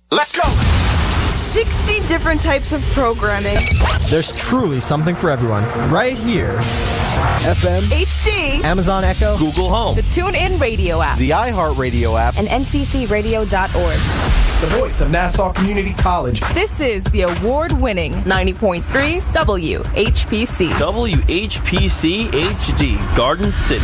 Let's go! 60 different types of programming. There's truly something for everyone right here. FM, HD, Amazon Echo, Google Home, the TuneIn Radio app, the iHeartRadio app, and nccradio.org. The voice of Nassau Community College. This is the award-winning 90.3 WHPC. WHPC HD, Garden City.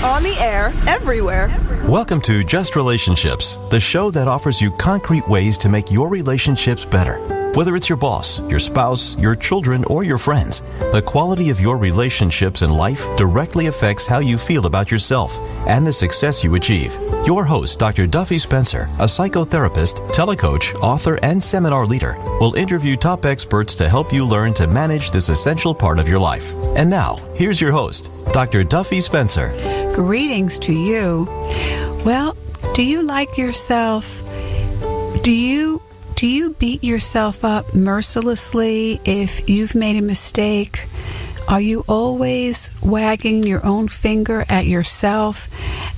on the air, everywhere. Welcome to Just Relationships, the show that offers you concrete ways to make your relationships better. Whether it's your boss, your spouse, your children, or your friends, the quality of your relationships in life directly affects how you feel about yourself and the success you achieve. Your host, Dr. Duffy Spencer, a psychotherapist, telecoach, author, and seminar leader, will interview top experts to help you learn to manage this essential part of your life. And now, here's your host, Dr. Duffy Spencer. Greetings to you. Well, do you like yourself? Do you beat yourself up mercilessly if you've made a mistake? Are you always wagging your own finger at yourself?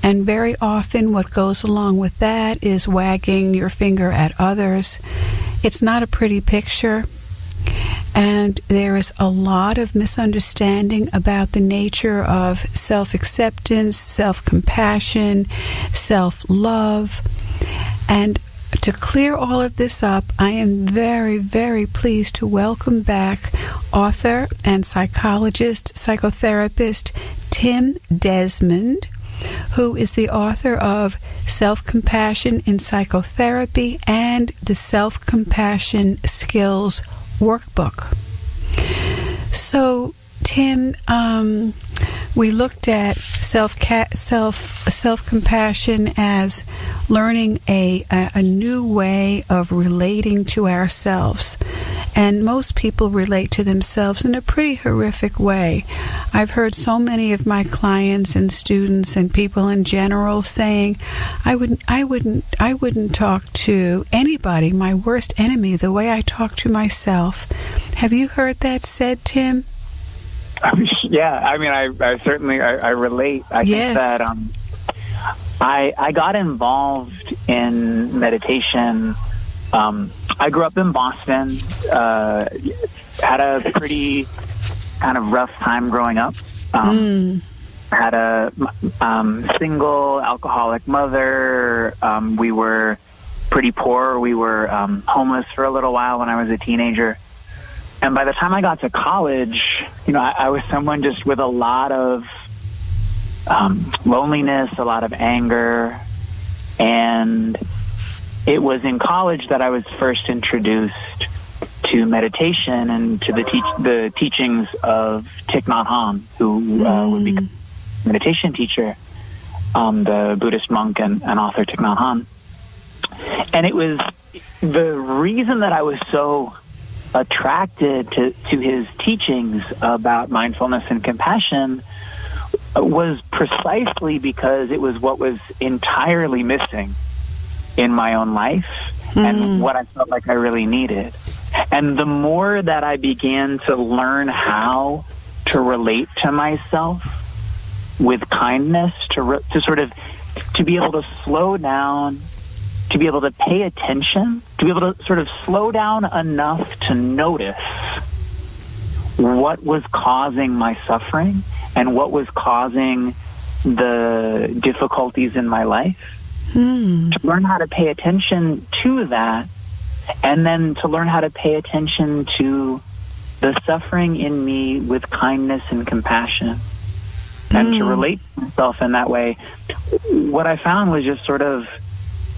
And very often what goes along with that is wagging your finger at others. It's not a pretty picture. And there is a lot of misunderstanding about the nature of self-acceptance, self-compassion, self-love. And to clear all of this up, I am very, very pleased to welcome back author and psychologist, psychotherapist Tim Desmond, who is the author of Self-Compassion in Psychotherapy and the Self-Compassion Skills Workbook. So, Tim, we looked at self-compassion as learning a new way of relating to ourselves. And most people relate to themselves in a pretty horrific way. I've heard so many of my clients and students and people in general saying, I wouldn't talk to anybody, my worst enemy, the way I talk to myself. Have you heard that said, Tim? Yeah, I mean, I certainly relate. I think that I got involved in meditation. I grew up in Boston, had a pretty kind of rough time growing up. Had a single alcoholic mother. We were pretty poor. We were homeless for a little while when I was a teenager. And by the time I got to college, I was someone just with a lot of loneliness, a lot of anger. And it was in college that I was first introduced to meditation and to the teachings of Thich Nhat Hanh, who would become a meditation teacher, the Buddhist monk and author Thich Nhat Hanh. And it was the reason that I was so attracted to his teachings about mindfulness and compassion was precisely because it was what was entirely missing in my own life and what I felt like I really needed. And the more that I began to learn how to relate to myself with kindness, to be able to slow down, to be able to pay attention, to be able to sort of slow down enough to notice what was causing my suffering and what was causing the difficulties in my life. To learn how to pay attention to that, and then to learn how to pay attention to the suffering in me with kindness and compassion, and to relate to myself in that way. What I found was just sort of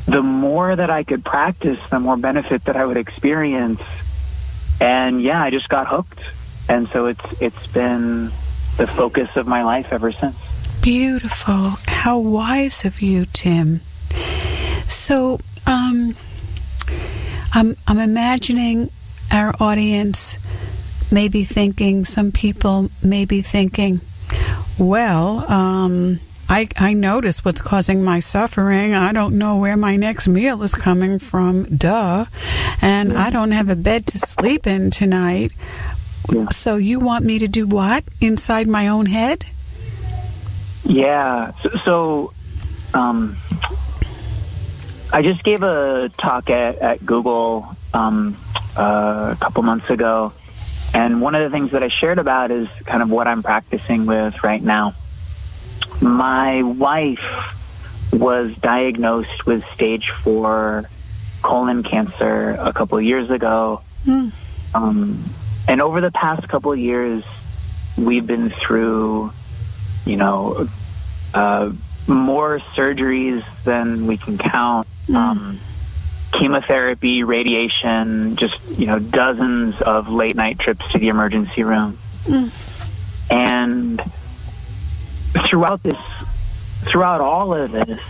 the more that I could practice, the more benefit that I would experience. And I just got hooked. And so it's been the focus of my life ever since. Beautiful. How wise of you, Tim. So, I'm imagining our audience may be thinking, some people may be thinking, well, I notice what's causing my suffering. I don't know where my next meal is coming from. Duh. And I don't have a bed to sleep in tonight. Yeah. So you want me to do what inside my own head? Yeah. I just gave a talk at Google a couple months ago, and one of the things that I shared about is kind of what I'm practicing with right now. My wife was diagnosed with stage 4 colon cancer a couple of years ago. And over the past couple of years, we've been through, more surgeries than we can count. Chemotherapy, radiation, just, dozens of late night trips to the emergency room. And throughout all of this,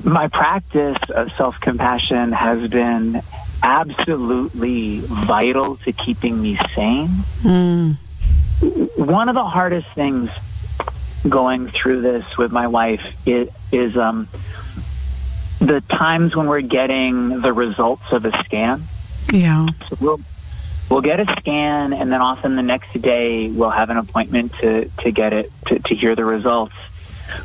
my practice of self-compassion has been absolutely vital to keeping me sane. One of the hardest things going through this with my wife is the times when we're getting the results of a scan. Yeah. So we'll get a scan, and then often the next day we'll have an appointment to get it, to hear the results.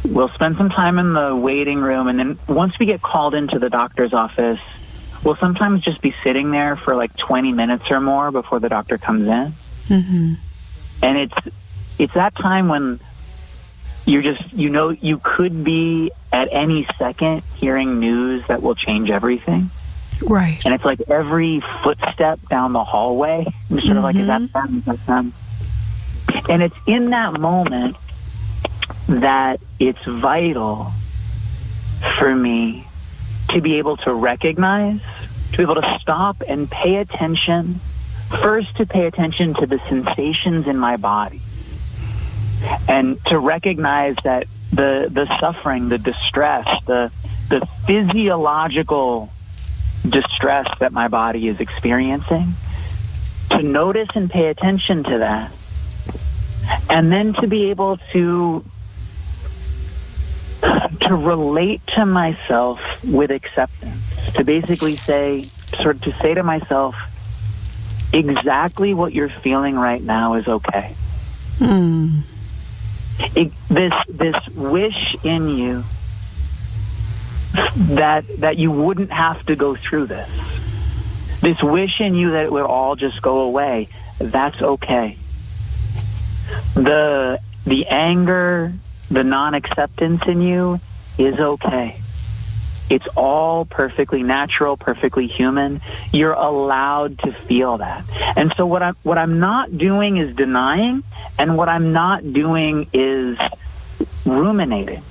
We'll spend some time in the waiting room, and then once we get called into the doctor's office, we'll sometimes just be sitting there for like 20 minutes or more before the doctor comes in. And it's that time when you're just, you could be at any second hearing news that will change everything. Right. And it's like every footstep down the hallway, you're sort of like, is that them? Is that them? And it's in that moment that it's vital for me to be able to recognize, to be able to stop and pay attention, first to pay attention to the sensations in my body, and to recognize that the suffering, the distress, the physiological distress that my body is experiencing, to notice and pay attention to that, and then to be able to relate to myself with acceptance, to basically say to myself, exactly what you're feeling right now is okay. This wish in you that you wouldn't have to go through this wish in you that it would all just go away, that's okay. The anger, the non-acceptance in you is okay. It's all perfectly natural, perfectly human. You're allowed to feel that. And so what I'm not doing is denying, and what I'm not doing is ruminating.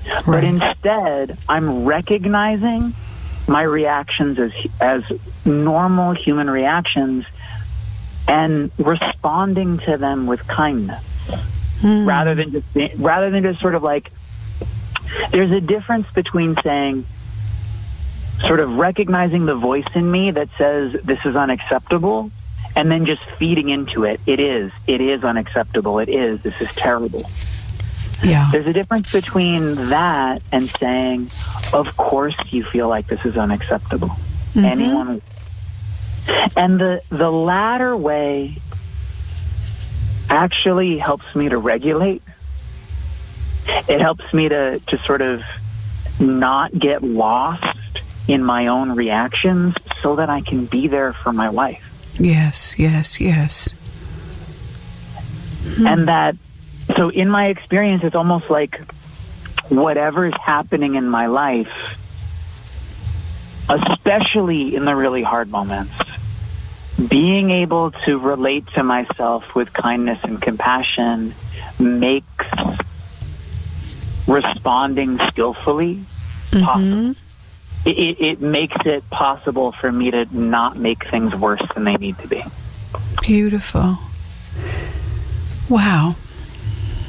Right. But instead, I'm recognizing my reactions as normal human reactions and responding to them with kindness, rather than just sort of like. There's a difference between saying, sort of recognizing the voice in me that says this is unacceptable, and then just feeding into it. It is unacceptable. This is terrible. Yeah. There's a difference between that and saying, of course you feel like this is unacceptable. Anyone. And the latter way actually helps me to regulate. It helps me to sort of not get lost in my own reactions so that I can be there for my wife. Yes. And so in my experience, it's almost like whatever's happening in my life, especially in the really hard moments, being able to relate to myself with kindness and compassion makes responding skillfully possible. It makes it possible for me to not make things worse than they need to be. Beautiful. Wow.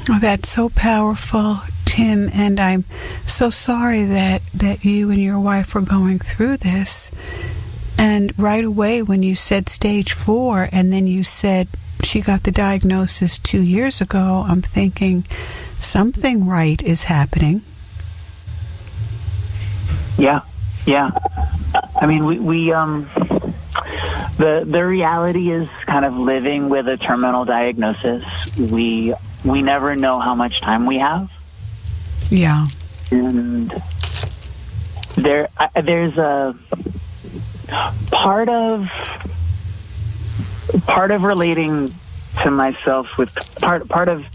Oh, that's so powerful, Tim, and I'm so sorry that you and your wife are going through this. And right away when you said stage 4 and then you said she got the diagnosis 2 years ago, I'm thinking something right is happening. Yeah. I mean, we the reality is kind of living with a terminal diagnosis. We never know how much time we have. Yeah. And there's a part of relating to myself with part of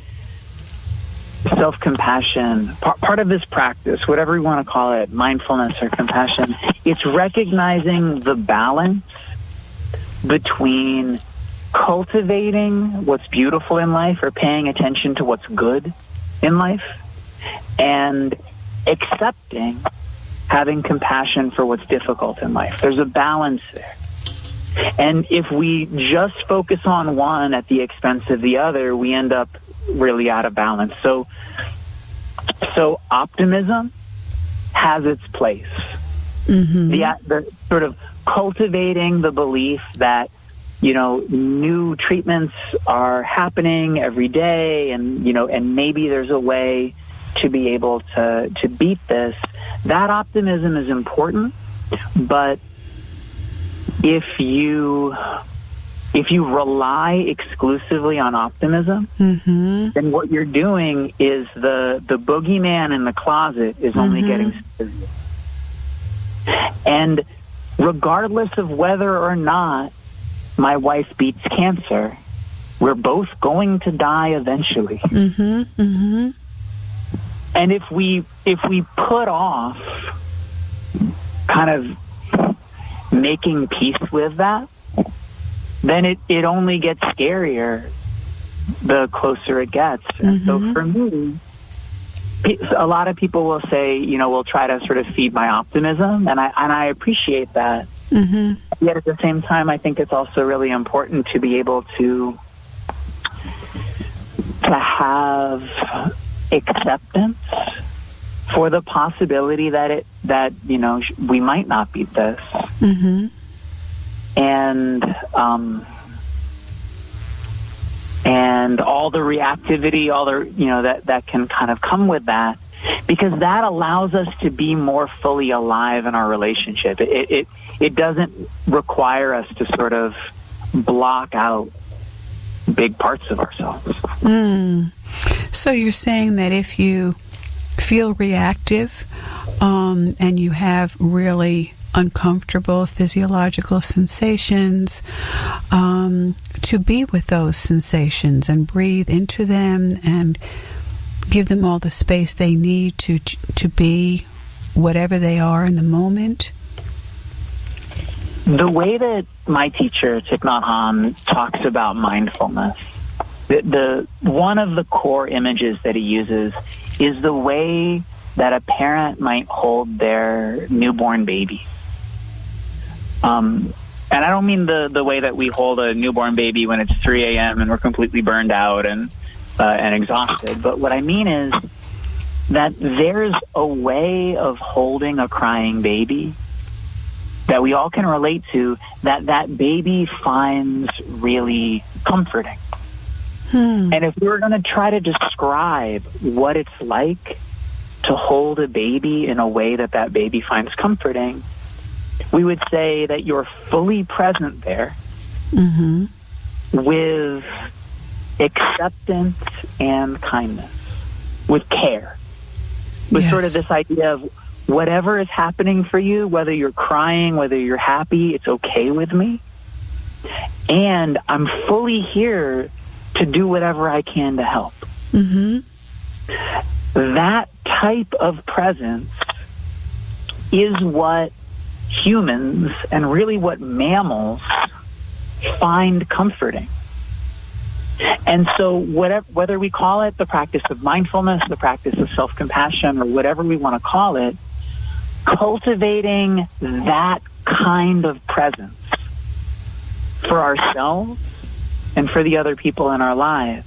self-compassion, part of this practice, whatever you want to call it, mindfulness or compassion, it's recognizing the balance between cultivating what's beautiful in life or paying attention to what's good in life and accepting having compassion for what's difficult in life. There's a balance there. And if we just focus on one at the expense of the other, we end up really out of balance. So optimism has its place. Mm-hmm. The sort of cultivating the belief that, new treatments are happening every day, and maybe there's a way to be able to beat this. That optimism is important, but if you rely exclusively on optimism, mm-hmm. then what you're doing is the boogeyman in the closet is only mm-hmm. getting serious. And regardless of whether or not my wife beats cancer, we're both going to die eventually. Mm-hmm. Mm-hmm. And if we put off kind of making peace with that, then it only gets scarier the closer it gets. Mm-hmm. And so for me, a lot of people will say, we'll try to sort of feed my optimism, and I appreciate that. Mm-hmm. Yet at the same time, I think it's also really important to be able to have acceptance for the possibility that we might not beat this. Mm-hmm. And all the reactivity, that can kind of come with that, because that allows us to be more fully alive in our relationship. It doesn't require us to sort of block out big parts of ourselves. Mm. So you're saying that if you feel reactive and you have really uncomfortable physiological sensations, to be with those sensations and breathe into them and give them all the space they need to be whatever they are in the moment. The way that my teacher, Thich Nhat Hanh, talks about mindfulness, the one of the core images that he uses is the way that a parent might hold their newborn baby. And I don't mean the way that we hold a newborn baby when it's 3 a.m. and we're completely burned out and exhausted. But what I mean is that there's a way of holding a crying baby that we all can relate to, that baby finds really comforting. And if we were going to try to describe what it's like to hold a baby in a way that baby finds comforting, we would say that you're fully present there mm-hmm. with acceptance and kindness, with care, with sort of this idea of whatever is happening for you, whether you're crying, whether you're happy, it's okay with me. And I'm fully here to do whatever I can to help. Mm-hmm. That type of presence is what humans and really what mammals find comforting. And so whether we call it the practice of mindfulness, the practice of self-compassion, or whatever we want to call it, cultivating that kind of presence for ourselves and for the other people in our lives